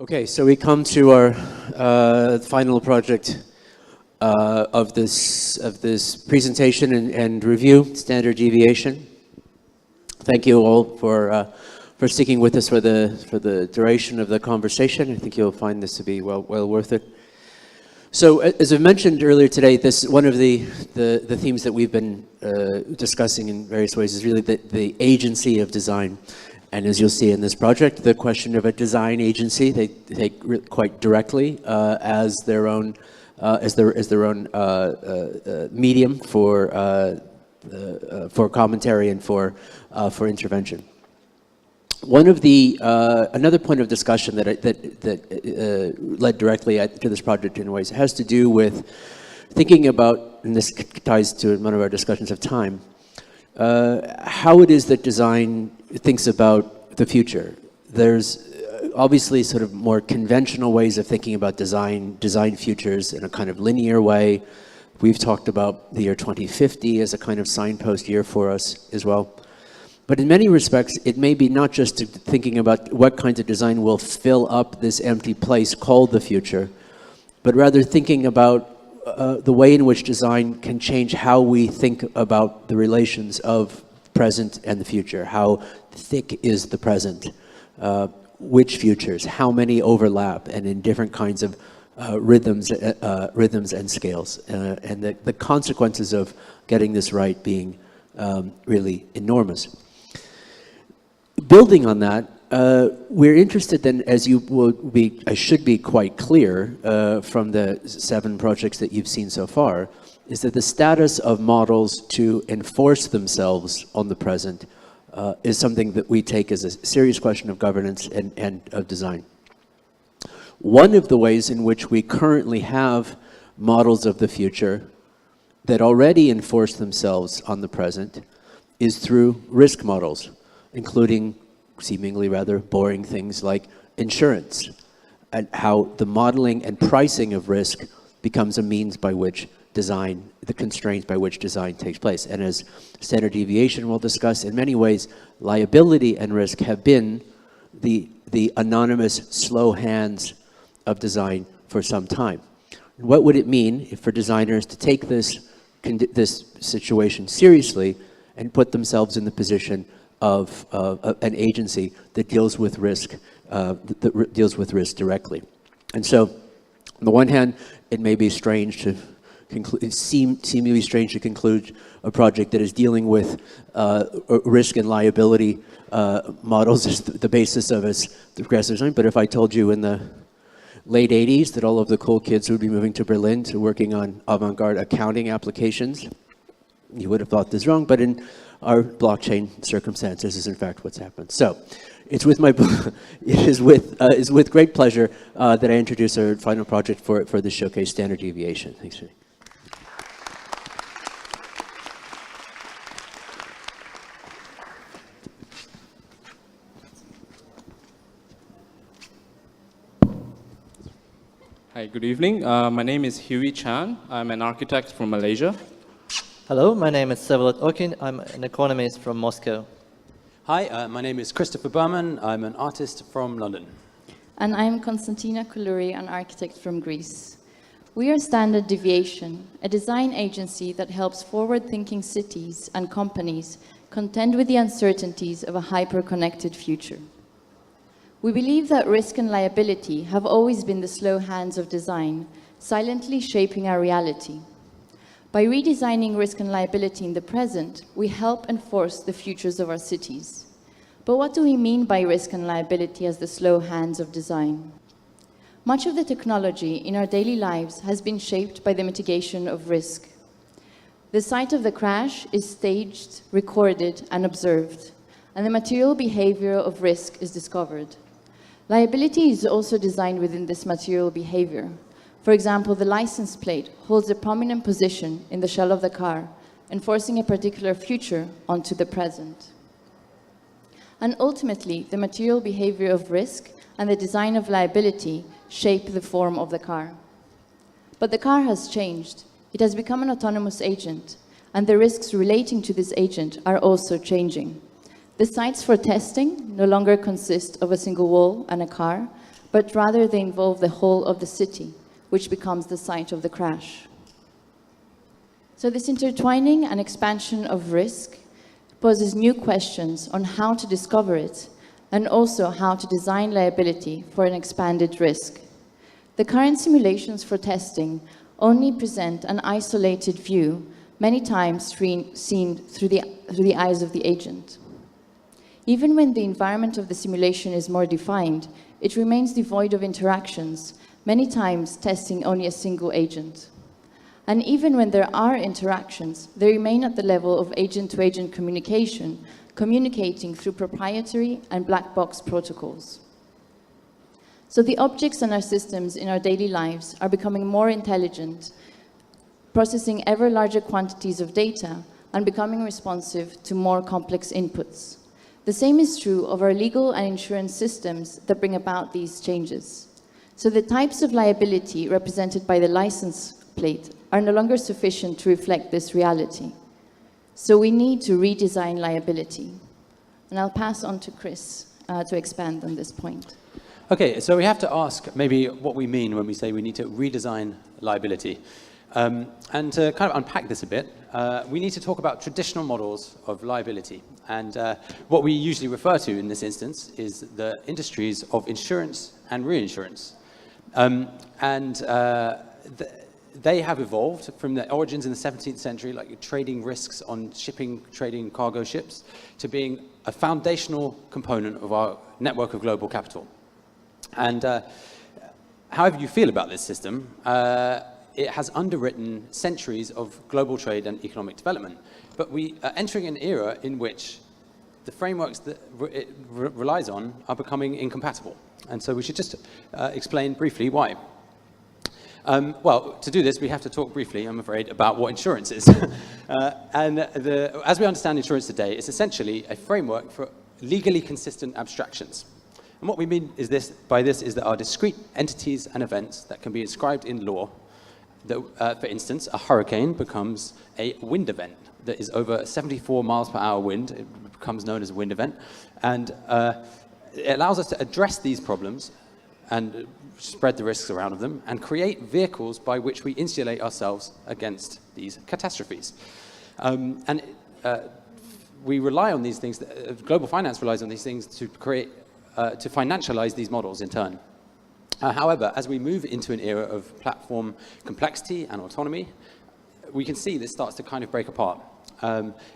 Okay, so we come to our final project of this presentation and review, standard deviation. Thank you all for sticking with us for the duration of the conversation. I think you'll find this to be well worth it. So, as I mentioned earlier today, this one of the themes that we've been discussing in various ways is really the agency of design. And as you'll see in this project, the question of a design agency, they take quite directly as their own medium for commentary and for intervention. One of the another point of discussion that led directly to this project in ways has to do with thinking about, and this ties to one of our discussions of time, how it is that design thinks about the future. There's obviously sort of more conventional ways of thinking about design futures in a kind of linear way. We've talked about the year 2050 as a kind of signpost year for us as well. But in many respects, it may be not just thinking about what kinds of design will fill up this empty place called the future, but rather thinking about the way in which design can change how we think about the relations of present and the future. How thick is the present? Which futures? How many overlap? And in different kinds of rhythms and scales. And the consequences of getting this right being really enormous. Building on that, we're interested then, as you will be, I should be quite clear from the 7 projects that you've seen so far, is that the status of models to enforce themselves on the present is something that we take as a serious question of governance and of design. One of the ways in which we currently have models of the future that already enforce themselves on the present is through risk models, including seemingly rather boring things like insurance, and how the modeling and pricing of risk becomes a means by which design, the constraints by which design takes place. And as standard deviation will discuss, in many ways, liability and risk have been the anonymous slow hands of design for some time. What would it mean for designers to take this situation seriously and put themselves in the position of an agency that deals with risk, directly? And so, on the one hand, it may be strange to seemingly strange to conclude a project that is dealing with risk and liability models as the basis of its progressive design. But if I told you in the late 80s that all of the cool kids would be moving to Berlin to working on avant-garde accounting applications, you would have thought this wrong. But in our blockchain circumstance, this is in fact what's happened. So, it's with great pleasure that I introduce our final project for this showcase, standard deviation. Thanks, Huey. Hi, good evening. My name is Huey Chan. I'm an architect from Malaysia. Hello, my name is Vsevolod Okin. I'm an economist from Moscow. Hi, my name is Christopher Burman. I'm an artist from London. And I'm Konstantina Koulouri, an architect from Greece. We are Standard Deviation, a design agency that helps forward-thinking cities and companies contend with the uncertainties of a hyper-connected future. We believe that risk and liability have always been the slow hands of design, silently shaping our reality. By redesigning risk and liability in the present, we help enforce the futures of our cities. But what do we mean by risk and liability as the slow hands of design? Much of the technology in our daily lives has been shaped by the mitigation of risk. The site of the crash is staged, recorded, and observed, and the material behavior of risk is discovered. Liability is also designed within this material behavior. For example, the license plate holds a prominent position in the shell of the car, enforcing a particular future onto the present. And ultimately, the material behavior of risk and the design of liability shape the form of the car. But the car has changed. It has become an autonomous agent, and the risks relating to this agent are also changing. The sites for testing no longer consist of a single wall and a car, but rather they involve the whole of the city, which becomes the site of the crash. So this intertwining and expansion of risk poses new questions on how to discover it, and also how to design liability for an expanded risk. The current simulations for testing only present an isolated view, many times seen through the eyes of the agent. Even when the environment of the simulation is more defined, it remains devoid of interactions, many times testing only a single agent. And even when there are interactions, they remain at the level of agent-to-agent communication, communicating through proprietary and black box protocols. So the objects in our systems in our daily lives are becoming more intelligent, processing ever larger quantities of data and becoming responsive to more complex inputs. The same is true of our legal and insurance systems that bring about these changes. So the types of liability represented by the license plate are no longer sufficient to reflect this reality. So we need to redesign liability. And I'll pass on to Chris to expand on this point. Okay, so we have to ask maybe what we mean when we say we need to redesign liability. And to kind of unpack this a bit, we need to talk about traditional models of liability. And what we usually refer to in this instance is the industries of insurance and reinsurance. They have evolved from their origins in the 17th century, like trading risks on shipping, trading cargo ships, to being a foundational component of our network of global capital. And however you feel about this system, it has underwritten centuries of global trade and economic development. But we are entering an era in which the frameworks that it relies on are becoming incompatible. And so we should just explain briefly why. Well, to do this, we have to talk briefly, I'm afraid, about what insurance is. As we understand insurance today, it's essentially a framework for legally consistent abstractions. And what we mean is by this is that are discrete entities and events that can be inscribed in law. That, for instance, a hurricane becomes a wind event that is over 74 miles per hour wind. It becomes known as a wind event. And it allows us to address these problems and spread the risks around them, and create vehicles by which we insulate ourselves against these catastrophes. We rely on these things, global finance relies on these things to create, to financialize these models in turn. However, as we move into an era of platform complexity and autonomy, we can see this starts to kind of break apart.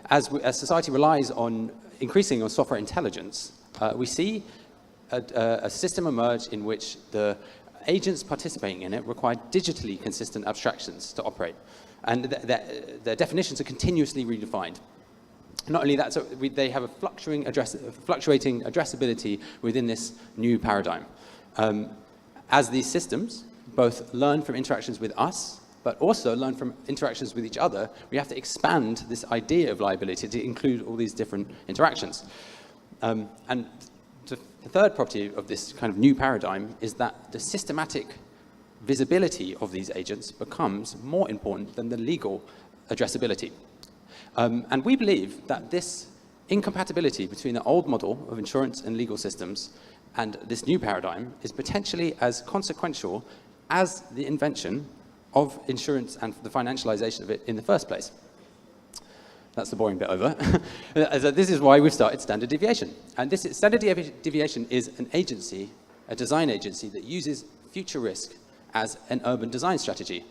As society relies on increasing on software intelligence, we see a system emerge in which the agents participating in it require digitally consistent abstractions to operate. And their definitions are continuously redefined. Not only that, so they have a fluctuating addressability within this new paradigm. As these systems both learn from interactions with us, but also learn from interactions with each other, we have to expand this idea of liability to include all these different interactions. The third property of this kind of new paradigm is that the systematic visibility of these agents becomes more important than the legal addressability. And we believe that this incompatibility between the old model of insurance and legal systems and this new paradigm is potentially as consequential as the invention of insurance and the financialization of it in the first place. That's the boring bit over. So this is why we've started Standard Deviation. And Standard Deviation is an agency, a design agency that uses future risk as an urban design strategy.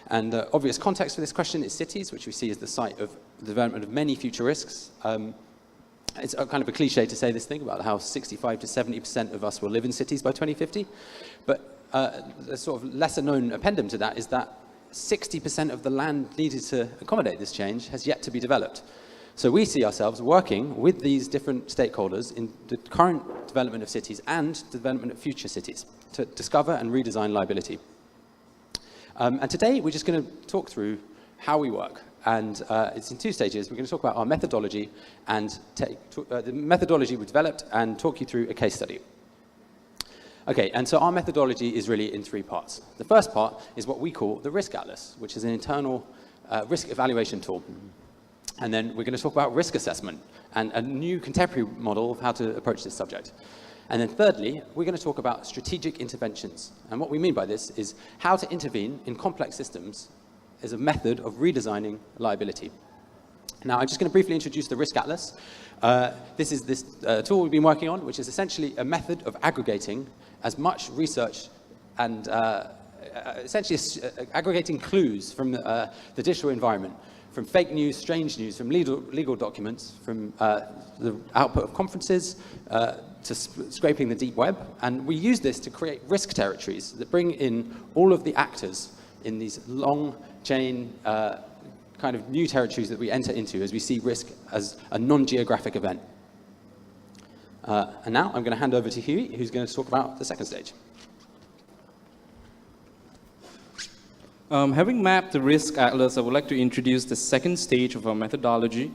And the obvious context for this question is cities, which we see as the site of the development of many future risks. It's kind of a cliche to say this thing about how 65 to 70% of us will live in cities by 2050. But a sort of lesser known appendum to that is that 60% of the land needed to accommodate this change has yet to be developed. So we see ourselves working with these different stakeholders in the current development of cities and the development of future cities to discover and redesign liability. And today we're just going to talk through how we work. And it's in two stages. We're going to talk about our methodology and the methodology we developed and talk you through a case study. Okay, and so our methodology is really in three parts. The first part is what we call the Risk Atlas, which is an internal risk evaluation tool. And then we're going to talk about risk assessment and a new contemporary model of how to approach this subject. And then thirdly, we're going to talk about strategic interventions. And what we mean by this is how to intervene in complex systems as a method of redesigning liability. Now, I'm just going to briefly introduce the Risk Atlas. This is this tool we've been working on, which is essentially a method of aggregating as much research and essentially aggregating clues from the digital environment, from fake news, strange news, from legal documents, from the output of conferences, to scraping the deep web. And we use this to create risk territories that bring in all of the actors in these long chain kind of new territories that we enter into as we see risk as a non-geographic event. And now I'm going to hand over to Huey, who's going to talk about the second stage. Having mapped the risk atlas, I would like to introduce the second stage of our methodology,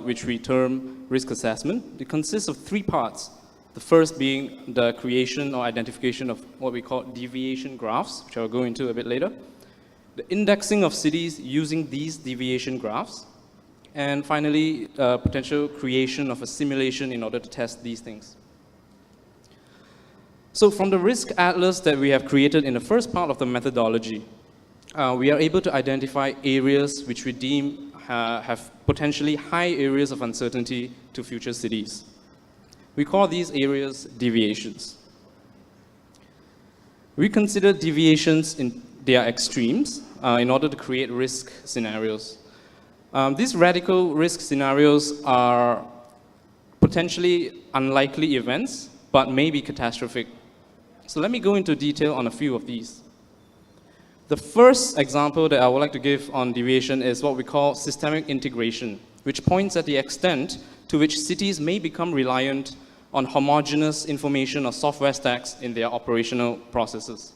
which we term risk assessment. It consists of 3 parts. The first being the creation or identification of what we call deviation graphs, which I'll go into a bit later. The indexing of cities using these deviation graphs. And finally, potential creation of a simulation in order to test these things. So from the risk atlas that we have created in the first part of the methodology, we are able to identify areas which we deem have potentially high areas of uncertainty to future cities. We call these areas deviations. We consider deviations in their extremes in order to create risk scenarios. These radical risk scenarios are potentially unlikely events, but may be catastrophic. So let me go into detail on a few of these. The first example that I would like to give on deviation is what we call systemic integration, which points at the extent to which cities may become reliant on homogeneous information or software stacks in their operational processes.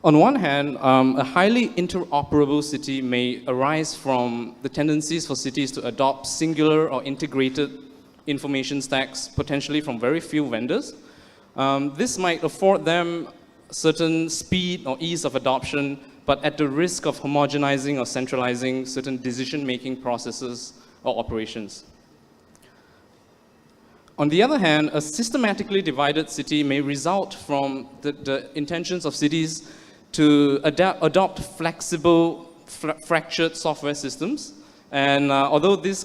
On one hand, a highly interoperable city may arise from the tendencies for cities to adopt singular or integrated information stacks, potentially from very few vendors. This might afford them certain speed or ease of adoption, but at the risk of homogenizing or centralizing certain decision-making processes or operations. On the other hand, a systematically divided city may result from the intentions of cities to adopt flexible, fractured software systems. And although this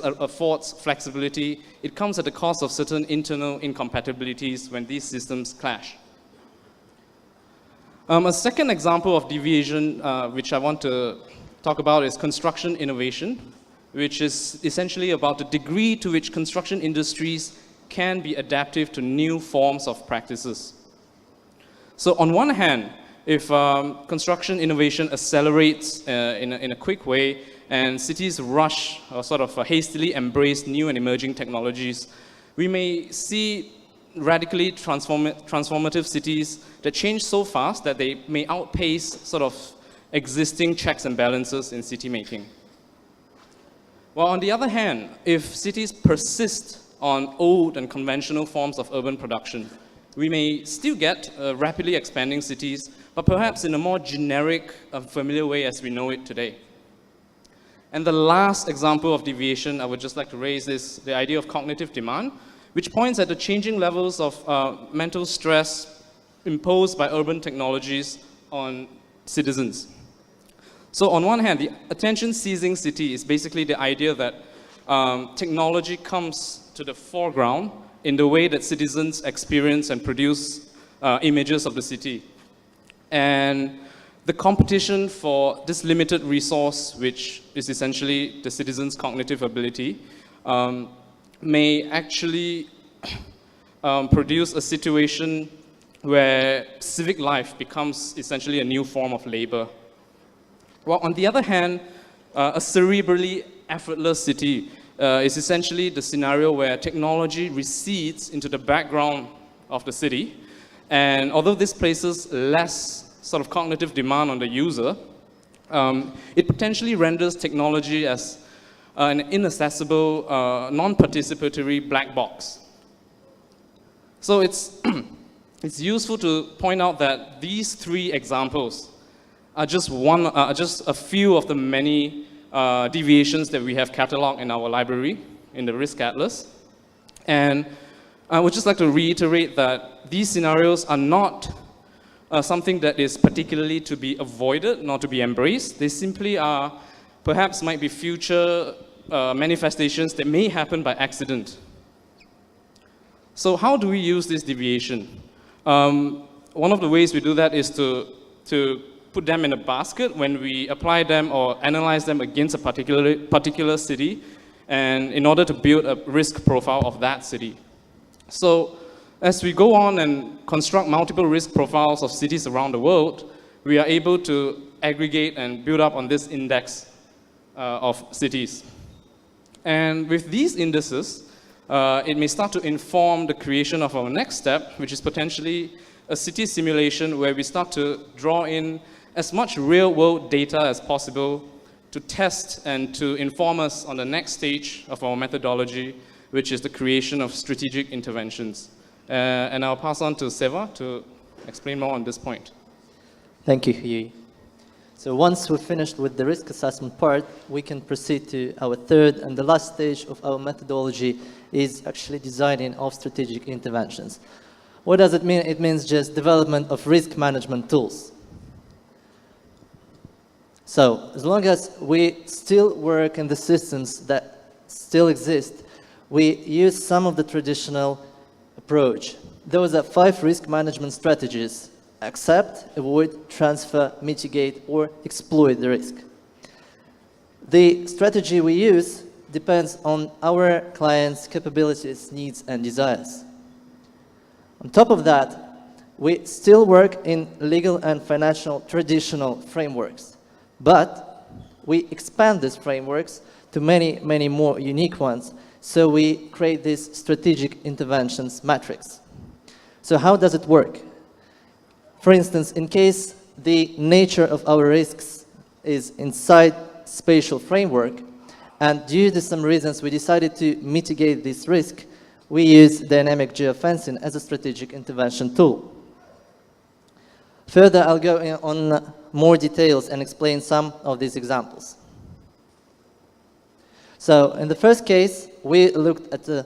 affords flexibility, it comes at the cost of certain internal incompatibilities when these systems clash. A second example of deviation, which I want to talk about, is construction innovation, which is essentially about the degree to which construction industries can be adaptive to new forms of practices. So on one hand, if construction innovation accelerates in a quick way and cities rush or sort of hastily embrace new and emerging technologies, we may see radically transformative cities that change so fast that they may outpace sort of existing checks and balances in city making. While on the other hand, if cities persist on old and conventional forms of urban production, we may still get rapidly expanding cities, but perhaps in a more generic, familiar way as we know it today. And the last example of deviation I would just like to raise is the idea of cognitive demand, which points at the changing levels of mental stress imposed by urban technologies on citizens. So on one hand, the attention-seizing city is basically the idea that technology comes to the foreground in the way that citizens experience and produce images of the city. And the competition for this limited resource, which is essentially the citizens' cognitive ability, may actually produce a situation where civic life becomes essentially a new form of labor. While on the other hand, a cerebrally effortless city is essentially the scenario where technology recedes into the background of the city. And although this places less sort of cognitive demand on the user, it potentially renders technology as an inaccessible, non-participatory black box. So it's, it's useful to point out that these 3 examples are just a few of the many deviations that we have cataloged in our library, in the Risk Atlas. And I would just like to reiterate that these scenarios are not something that is particularly to be avoided, not to be embraced. They simply are, perhaps might be future manifestations that may happen by accident. So how do we use this deviation? One of the ways we do that is to put them in a basket when we apply them or analyze them against a particular city, and in order to build a risk profile of that city. So as we go on and construct multiple risk profiles of cities around the world, we are able to aggregate and build up on this index of cities. And with these indices, it may start to inform the creation of our next step, which is potentially a city simulation where we start to draw in as much real-world data as possible to test and to inform us on the next stage of our methodology, which is the creation of strategic interventions. And I'll pass on to Seva to explain more on this point. Thank you, Huey. So once we're finished with the risk assessment part, we can proceed to our third and the last stage of our methodology is actually designing of strategic interventions. What does it mean? It means just development of risk management tools. So as long as we still work in the systems that still exist, we use some of the traditional approach. Those are 5 risk management strategies: accept, avoid, transfer, mitigate, or exploit the risk. The strategy we use depends on our clients' capabilities, needs, and desires. On top of that, we still work in legal and financial traditional frameworks, but we expand these frameworks to many, many more unique ones, so we create this strategic interventions matrix. So how does it work? For instance, in case the nature of our risks is inside spatial framework, and due to some reasons we decided to mitigate this risk, we use dynamic geofencing as a strategic intervention tool. Further, I'll go on more details and explain some of these examples. So, in the first case, we looked at the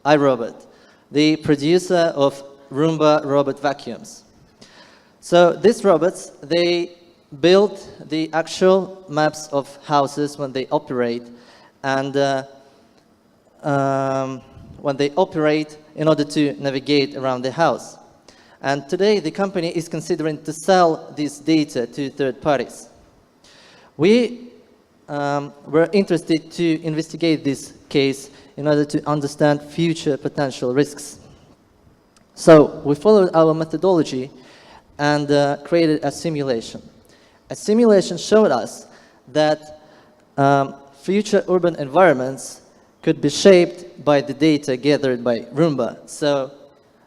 iRobot, the producer of Roomba robot vacuums. So, these robots, they build the actual maps of houses when they operate, and when they operate in order to navigate around the house. And today, the company is considering to sell this data to third parties. We were interested to investigate this case in order to understand future potential risks. So we followed our methodology and created a simulation. A simulation showed us that future urban environments could be shaped by the data gathered by Roomba. So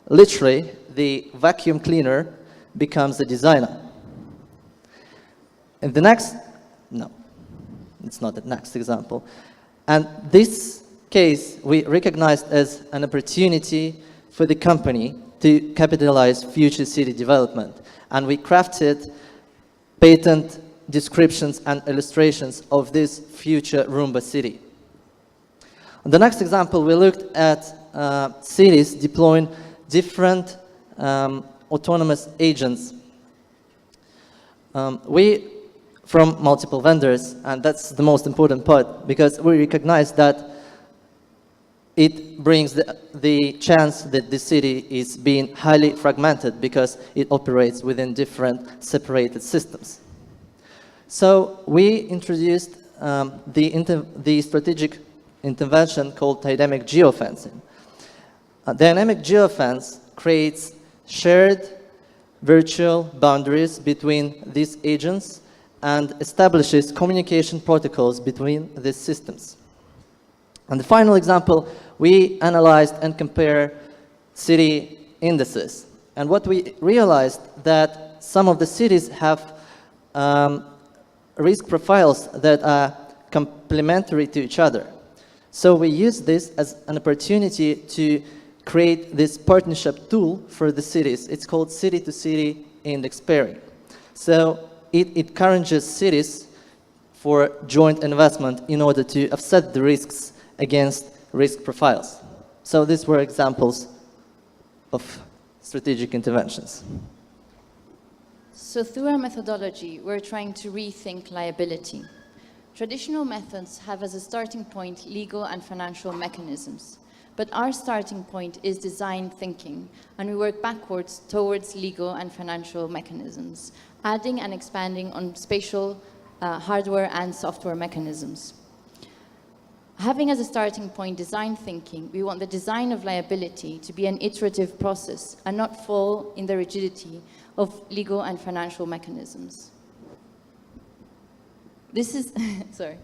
literally, the vacuum cleaner becomes the designer. In the next, no, it's not the next example. And this case we recognized as an opportunity for the company to capitalize future city development. And we crafted patent descriptions and illustrations of this future Roomba city. In the next example, we looked at cities deploying different autonomous agents. From multiple vendors, and that's the most important part, because we recognize that it brings the chance that the city is being highly fragmented because it operates within different separated systems. So we introduced the strategic intervention called dynamic geofencing. Dynamic geofence creates shared virtual boundaries between these agents and establishes communication protocols between these systems. And the final example, we analyzed and compared city indices. And what we realized that some of the cities have risk profiles that are complementary to each other. So we use this as an opportunity to create this partnership tool for the cities. It's called city-to-city index pairing. So it encourages cities for joint investment in order to offset the risks against risk profiles. So these were examples of strategic interventions. So through our methodology, we're trying to rethink liability. Traditional methods have as a starting point legal and financial mechanisms, but our starting point is design thinking, and we work backwards towards legal and financial mechanisms, adding and expanding on spatial hardware and software mechanisms. Having as a starting point design thinking, we want the design of liability to be an iterative process and not fall in the rigidity of legal and financial mechanisms. This is, sorry.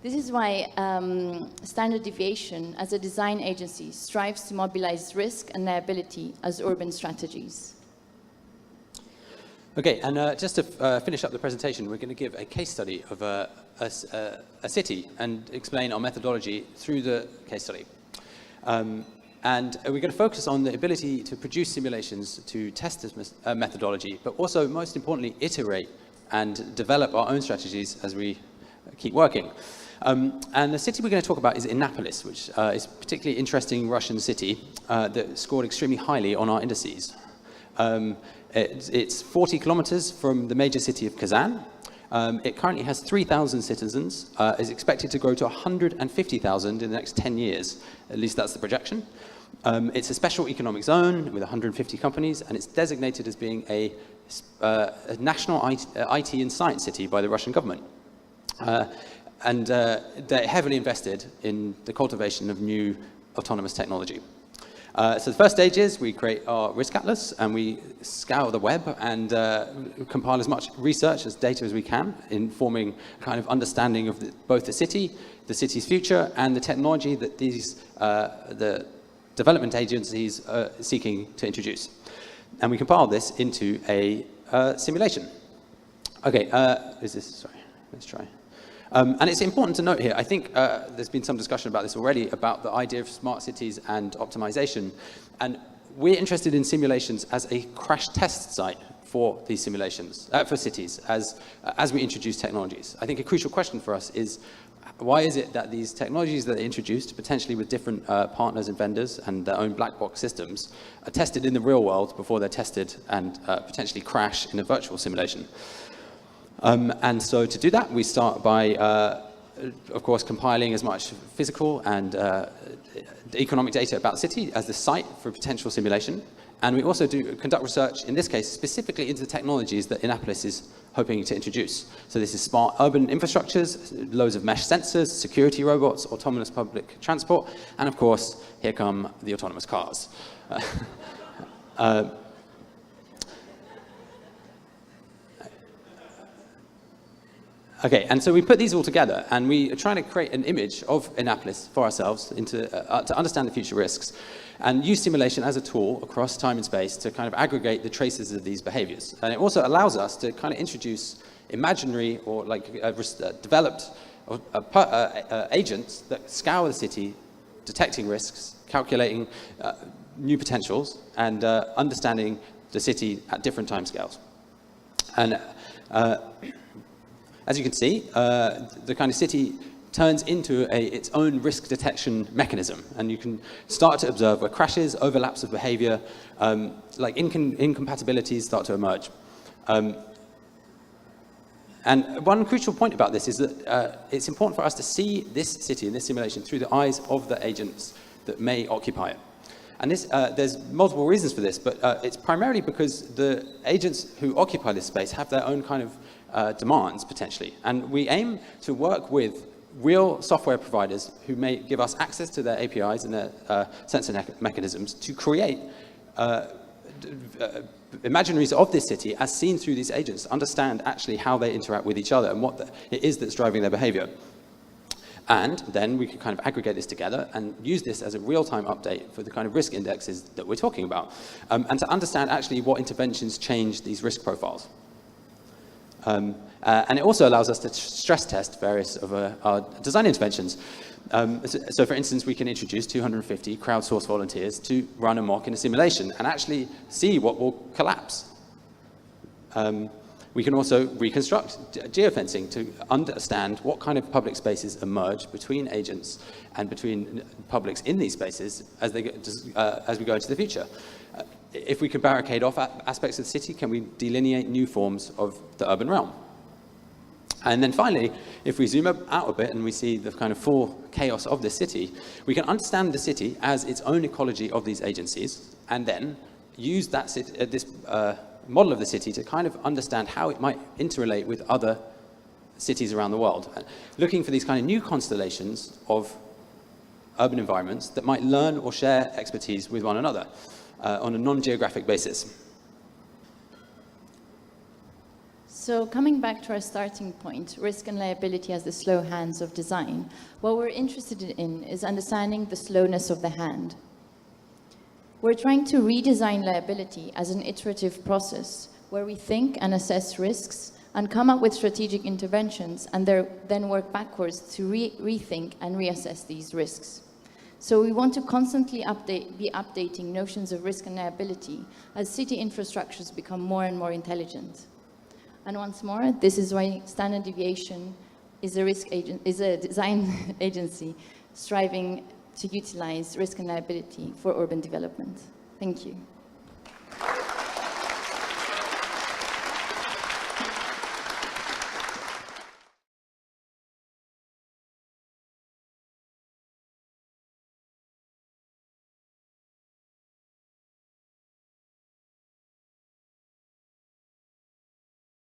This is why Standard Deviation, as a design agency, strives to mobilize risk and liability as urban strategies. Okay, and just to finish up the presentation, we're going to give a case study of a city and explain our methodology through the case study. And we're going to focus on the ability to produce simulations to test this methodology, but also, most importantly, iterate and develop our own strategies as we keep working. And the city we're going to talk about is Innopolis, which is a particularly interesting Russian city that scored extremely highly on our indices. It's 40 kilometers from the major city of Kazan. It currently has 3,000 citizens, is expected to grow to 150,000 in the next 10 years. At least that's the projection. It's a special economic zone with 150 companies, and it's designated as being a national IT and science city by the Russian government. And they're heavily invested in the cultivation of new autonomous technology. So the first stage is we create our risk atlas and we scour the web and compile as much research as data as we can, informing kind of understanding of both the city's future, and the technology that the development agencies are seeking to introduce. And we compile this into a simulation. Okay, sorry, let's try. And it's important to note here, I think there's been some discussion about this already, about the idea of smart cities and optimization. And we're interested in simulations as a crash test site for these simulations, for cities, as we introduce technologies. I think a crucial question for us is, why is it that these technologies that are introduced, potentially with different partners and vendors and their own black box systems, are tested in the real world before they're tested and potentially crash in a virtual simulation? And so to do that, we start by, of course, compiling as much physical and economic data about the city as the site for potential simulation. And we also conduct research, in this case, specifically into the technologies that Innopolis is hoping to introduce. So this is smart urban infrastructures, loads of mesh sensors, security robots, autonomous public transport, and of course, here come the autonomous cars. Okay, and so we put these all together, and we are trying to create an image of Innopolis for ourselves to understand the future risks, and use simulation as a tool across time and space to kind of aggregate the traces of these behaviors. And it also allows us to kind of introduce imaginary or like developed agents that scour the city, detecting risks, calculating new potentials, and understanding the city at different timescales. And as you can see, the kind of city turns into its own risk detection mechanism, and you can start to observe where crashes, overlaps of behavior, like incompatibilities start to emerge. And one crucial point about this is that it's important for us to see this city and this simulation through the eyes of the agents that may occupy it. And this, there's multiple reasons for this, but it's primarily because the agents who occupy this space have their own kind of demands, potentially. And we aim to work with real software providers who may give us access to their APIs and their sensor mechanisms to create imaginaries of this city as seen through these agents, understand actually how they interact with each other and what it is that's driving their behavior. And then we can kind of aggregate this together and use this as a real-time update for the kind of risk indexes that we're talking about, and to understand actually what interventions change these risk profiles. And it also allows us to stress test various of our design interventions. So for instance, we can introduce 250 crowdsourced volunteers to run a mock in a simulation and actually see what will collapse. We can also reconstruct geofencing to understand what kind of public spaces emerge between agents and between publics in these spaces as we go into the future. If we can barricade off aspects of the city, can we delineate new forms of the urban realm? And then finally, if we zoom out a bit and we see the kind of full chaos of the city, we can understand the city as its own ecology of these agencies, and then use that this model of the city to kind of understand how it might interrelate with other cities around the world, looking for these kind of new constellations of urban environments that might learn or share expertise with one another on a non-geographic basis. So coming back to our starting point, risk and liability as the slow hands of design, what we're interested in is understanding the slowness of the hand. We're trying to redesign liability as an iterative process where we think and assess risks and come up with strategic interventions and then work backwards to rethink and reassess these risks. So we want to constantly be updating notions of risk and liability as city infrastructures become more and more intelligent. And once more, this is why Standard Deviation is a design agency striving to utilize risk and liability for urban development. Thank you.